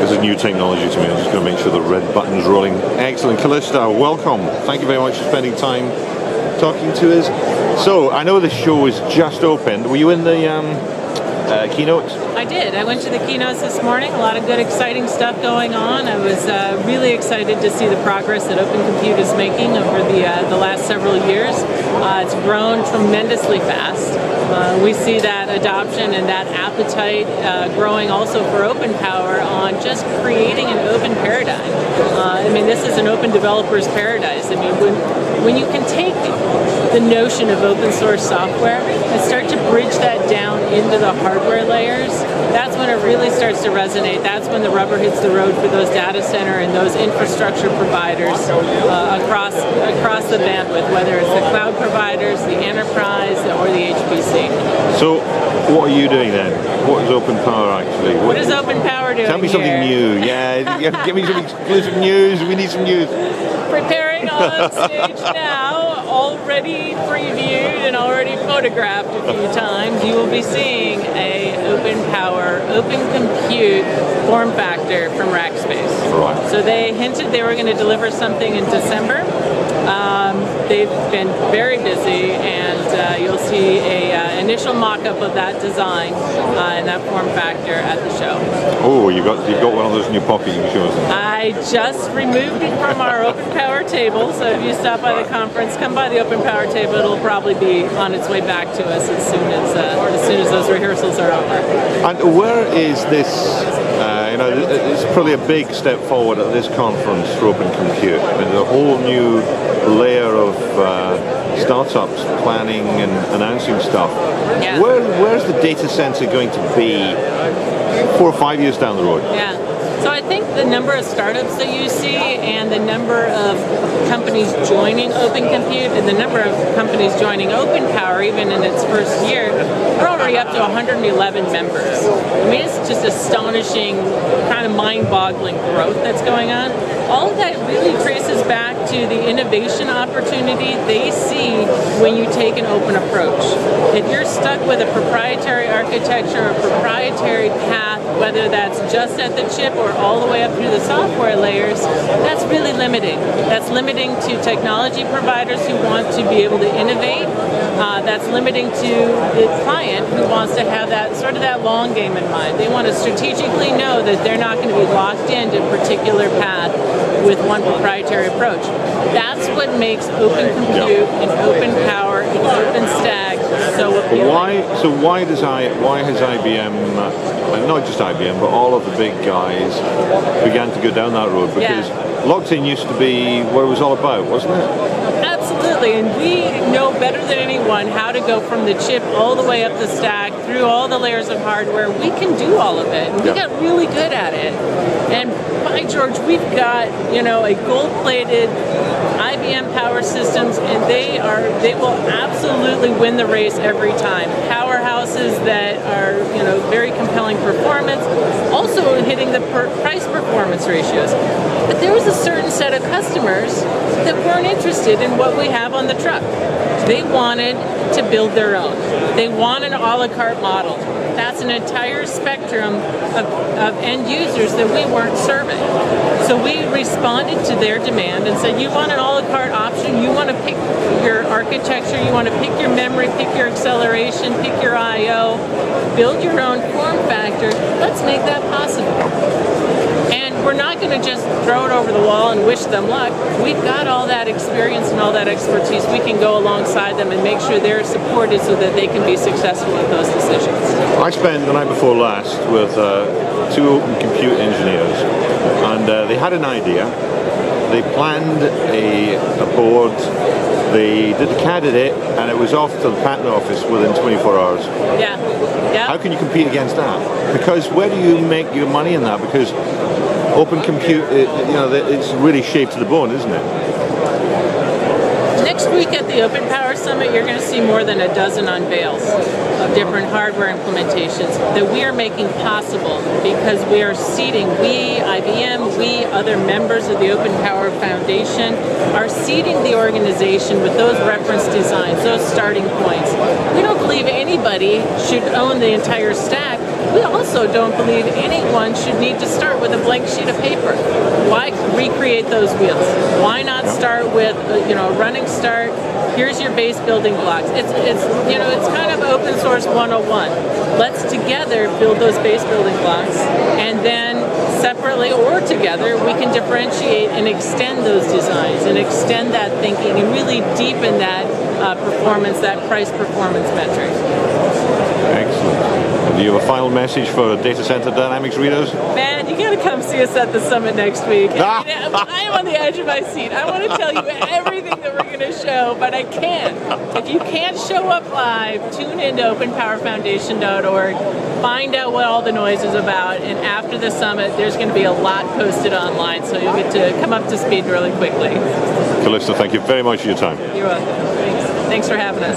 This is new technology to me. I'm just going to make sure the red button's rolling. Excellent. Calista, welcome. Thank you very much for spending time talking to us. So, I know the show is just opened. Were you in the keynotes? I did. I went to the keynotes this morning. A lot of good, exciting stuff going on. I was really excited to see the progress that Open Compute is making over the last several years. It's grown tremendously fast. We see that adoption and that appetite growing also for OpenPOWER on just creating an open paradigm. I mean, this is an open developer's paradise. I mean, when you can take the notion of open source software and start to bridge that down into the hardware layers, that's when it really starts to resonate. That's when the rubber hits the road for those data center and those infrastructure providers across the bandwidth, whether it's the cloud providers, the enterprise, or the HPC. So, what are you doing then? What is OpenPOWER actually? What is OpenPOWER doing? Tell me something new. Yeah, give me some exclusive news. We need some news. Preparing on stage now, already previewed and already photographed a few times. You will be seeing a OpenPOWER, Open Compute form factor from RISC-based. Right. So they hinted they were going to deliver something in December. They've been very busy, and you'll see a initial mock-up of that design and that form factor at the show. Oh, you've got one of those new pockets you can show us. I just removed it from our OpenPOWER table, so if you stop by the conference, come by the OpenPOWER table. It'll probably be on its way back to us as soon as those rehearsals are over. And where is this? It's probably a big step forward at this conference for Open Compute. There's a whole new layer of startups planning and announcing stuff. Yeah. Where's the data center going to be 4 or 5 years down the road? Yeah. So I think the number of startups that you see and the number of companies joining Open Compute and the number of companies joining OpenPOWER, even in its first year, we're already up to 111 members. I mean, it's just astonishing, kind of mind-boggling growth that's going on. All of that really traces back to the innovation opportunity they see when you take an open approach. If you're stuck with a proprietary architecture or proprietary path, whether that's just at the chip or all the way up through the software layers, that's really limiting. That's limiting to technology providers who want to be able to innovate. That's limiting to the client who wants to have that sort of that long game in mind. They want to strategically know that they're not going to be locked into a particular path with one proprietary approach. That's what makes Open Compute and OpenPOWER and OpenStack so appealing. Why has IBM, not just IBM, but all of the big guys began to go down that road? Because locked-in used to be what it was all about, wasn't it? Absolutely, and we know better than anyone how to go from the chip all the way up the stack, through all the layers of hardware. We can do all of it, and we got really good at it. And by George, we've got, a gold-plated IBM power systems, and they will absolutely win the race every time. Powerhouses that are, very compelling performance, also hitting the price performance ratios. But there was a certain set of customers that weren't interested in what we have on the truck. They wanted to build their own. They want an a la carte model. That's an entire spectrum of end users that we weren't serving. So we responded to their demand and said, you want an a la carte option, you want to pick your architecture, you want to pick your memory, pick your acceleration, pick your I/O, build your own form factor, let's make that possible. And we're not going to just throw it over the wall and wish them luck. We've got all that experience and all that expertise. We can go alongside them and make sure they're supported so that they can be successful with those decisions. I spent the night before last with 2 Open Compute engineers, and they had an idea. They planned a board, they did the CAD edit, and it was off to the patent office within 24 hours. Yeah. How can you compete against that? Because where do you make your money in that? Because Open Compute, it's really shaped to the bone, isn't it? Next week at the OpenPOWER Summit, you're going to see more than a dozen unveils of different hardware implementations that we are making possible because we are seeding, IBM, other members of the OpenPOWER Foundation are seeding the organization with those reference designs, those starting points. We don't believe anybody should own the entire stack. we also don't believe anyone should need to start with a blank sheet of paper. Why recreate those wheels? Why not start with a running start? Here's your base building blocks. It's kind of open source 101. Let's together build those base building blocks, and then separately or together we can differentiate and extend those designs and extend that thinking and really deepen that performance, that price performance metric. Excellent. Do you have a final message for data center dynamics readers? Man, you gotta come see us at the summit next week. I am on the edge of my seat. I want to tell you everything that we're going to show, but I can't. If you can't show up live, tune into OpenPOWERFoundation.org, find out what all the noise is about, and after the summit, there's going to be a lot posted online, so you'll get to come up to speed really quickly. Calista, thank you very much for your time. You're welcome. Thanks for having us.